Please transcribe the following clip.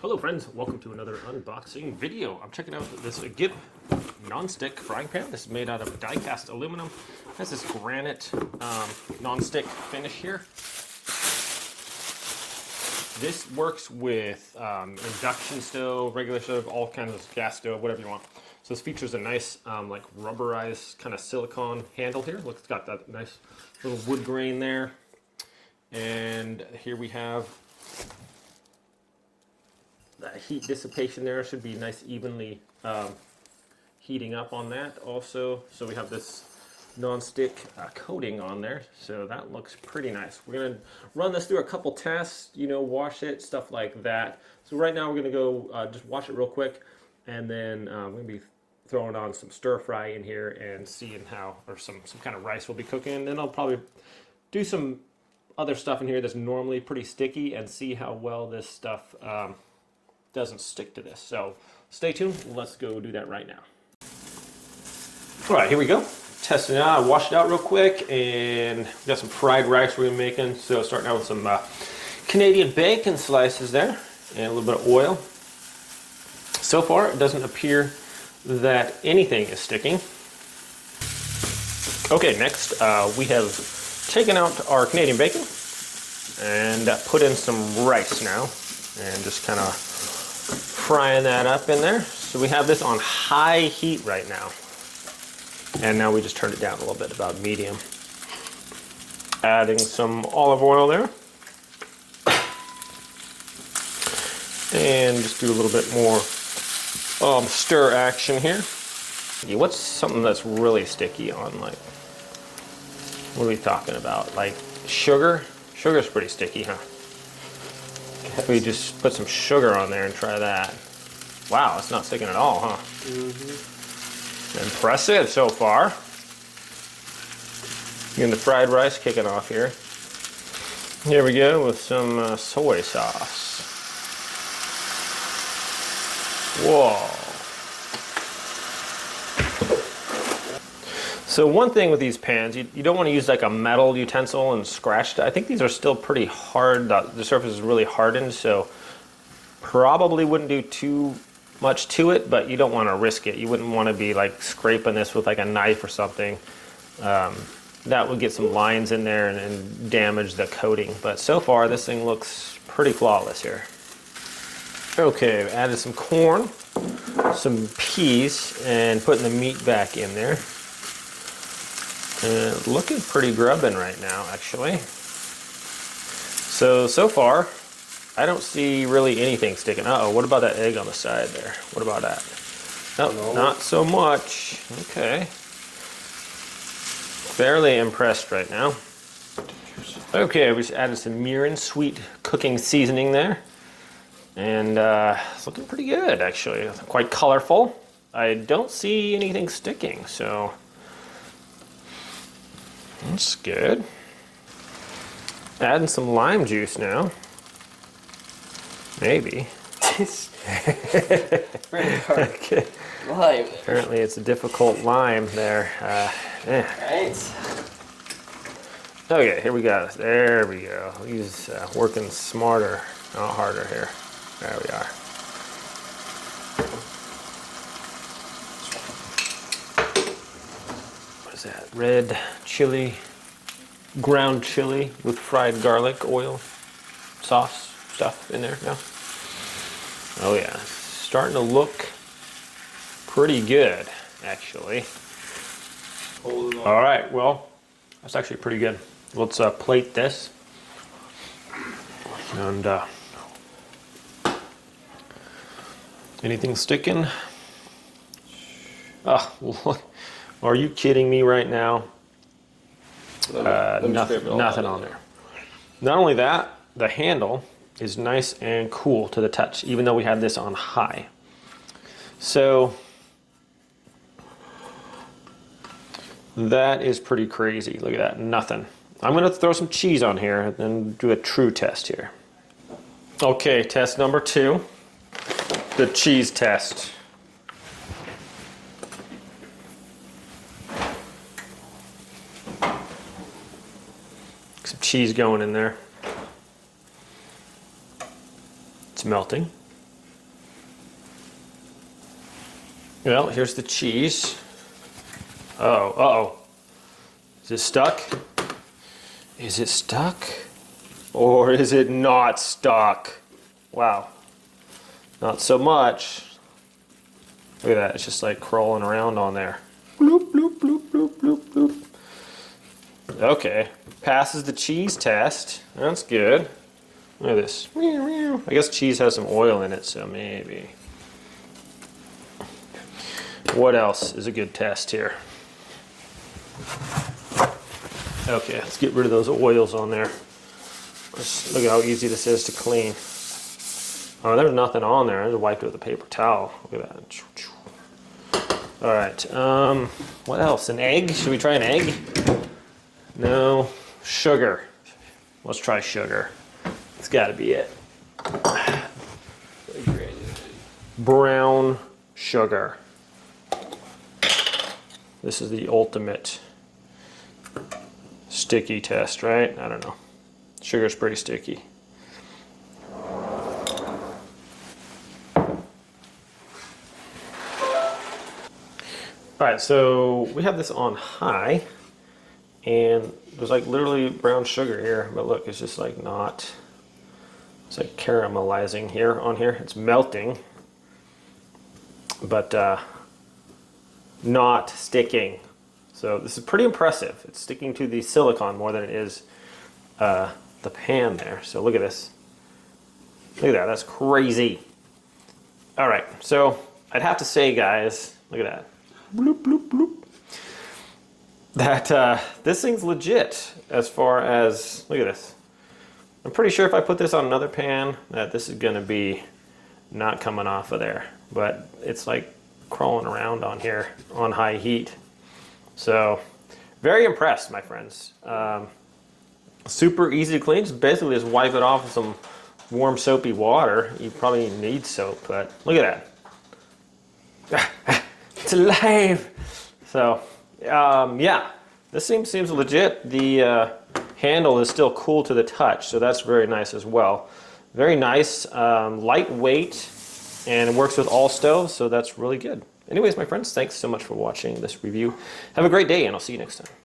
Hello friends, welcome to another unboxing video. I'm checking out this Gipp non-stick frying pan. This is made out of die-cast aluminum. It has this granite non-stick finish here. This works with induction stove, regular stove, all kinds of gas stove, whatever you want. So this features a nice like rubberized kind of silicone handle here. Look, it's got that nice little wood grain there. And here we have that heat dissipation there. Should be nice evenly heating up on that also. So we have this non-stick coating on there, so that looks pretty nice. We're gonna run this through a couple tests, you know, wash it, stuff like that. So right now we're gonna go just wash it real quick, and then we're gonna be throwing on some stir fry in here and seeing how, or some kind of rice we'll be cooking. And then I'll probably do some other stuff in here that's normally pretty sticky and see how well this stuff doesn't stick to this. So stay tuned, let's go do that right now. All right, here we go. Testing it out. I washed it out real quick, and we got some fried rice we're gonna be making. So starting out with some Canadian bacon slices there, and a little bit of oil. So far, it doesn't appear that anything is sticking. Okay, next we have taken out our Canadian bacon and put in some rice now, and just kind of frying that up in there. So we have this on high heat right now. And now we just turn it down a little bit, about medium. Adding some olive oil there. And just do a little bit more stir action here. What's something that's really sticky on, like, what are we talking about? Like sugar? Sugar's pretty sticky, huh? We just put some sugar on there and try that. Wow, it's not sticking at all, huh? Mm-hmm. Impressive so far. Getting the fried rice kicking off here. Here we go with some soy sauce. Whoa. So one thing with these pans, you don't want to use like a metal utensil and scratch it. I think these are still pretty hard. The surface is really hardened, so probably wouldn't do too much to it, but you don't want to risk it. You wouldn't want to be like scraping this with like a knife or something. That would get some lines in there and damage the coating. But so far this thing looks pretty flawless here. Okay, added some corn, some peas, and putting the meat back in there. And looking pretty grubbin right now, actually. So far I don't see really anything sticking. Uh-oh, what about that egg on the side there? What about that? No, not so much. Okay. Fairly impressed right now. Okay, we just added some mirin sweet cooking seasoning there. And it's looking pretty good, actually. Quite colorful. I don't see anything sticking, so that's good. Adding some lime juice now. Maybe. Pretty hard. Okay. Lime. Apparently it's a difficult lime there. Right. Okay, here we go. There we go. He's working smarter, not harder here. There we are. What is that? Red chili, ground chili with fried garlic oil, sauce stuff in there now. Oh yeah, starting to look pretty good, actually. All right, well, that's actually pretty good. Let's plate this. And anything sticking? Oh, are you kidding me right now? Nothing on there. Not only that, the handle is nice and cool to the touch, even though we had this on high. So that is pretty crazy. Look at that, nothing. I'm gonna throw some cheese on here and then do a true test here. Okay, test number 2, the cheese test. Some cheese going in there. It's melting. Well, here's the cheese. Oh, uh-oh. Is it stuck? Is it stuck? Or is it not stuck? Wow. Not so much. Look at that, it's just like crawling around on there. Bloop, bloop, bloop, bloop, bloop, bloop. Okay, passes the cheese test. That's good. Look at this. I guess cheese has some oil in it, so maybe. What else is a good test here? Okay, let's get rid of those oils on there. Look at how easy this is to clean. Oh, there's nothing on there. I just wiped it with a paper towel. Look at that. All right, what else? An egg? Should we try an egg? No. Sugar. Let's try sugar. It's got to be it. Brown sugar. This is the ultimate sticky test, right? I don't know. Sugar's pretty sticky. All right, so we have this on high, and there's like literally brown sugar here, but look, it's just like not, it's like caramelizing here on here. It's melting, but not sticking. So this is pretty impressive. It's sticking to the silicone more than it is the pan there. So look at this. Look at that, that's crazy. All right, so I'd have to say, guys, look at that. Bloop, bloop, bloop. That this thing's legit as far as, look at this. I'm pretty sure if I put this on another pan that this is gonna be not coming off of there, but it's like crawling around on here on high heat. So very impressed, my friends. Super easy to clean. Just basically just wipe it off with some warm soapy water. You probably need soap, but look at that. It's alive. So yeah, this seems legit. The handle is still cool to the touch, so that's very nice as well. Very nice, lightweight, and it works with all stoves, so that's really good. Anyways, my friends, thanks so much for watching this review. Have a great day, and I'll see you next time.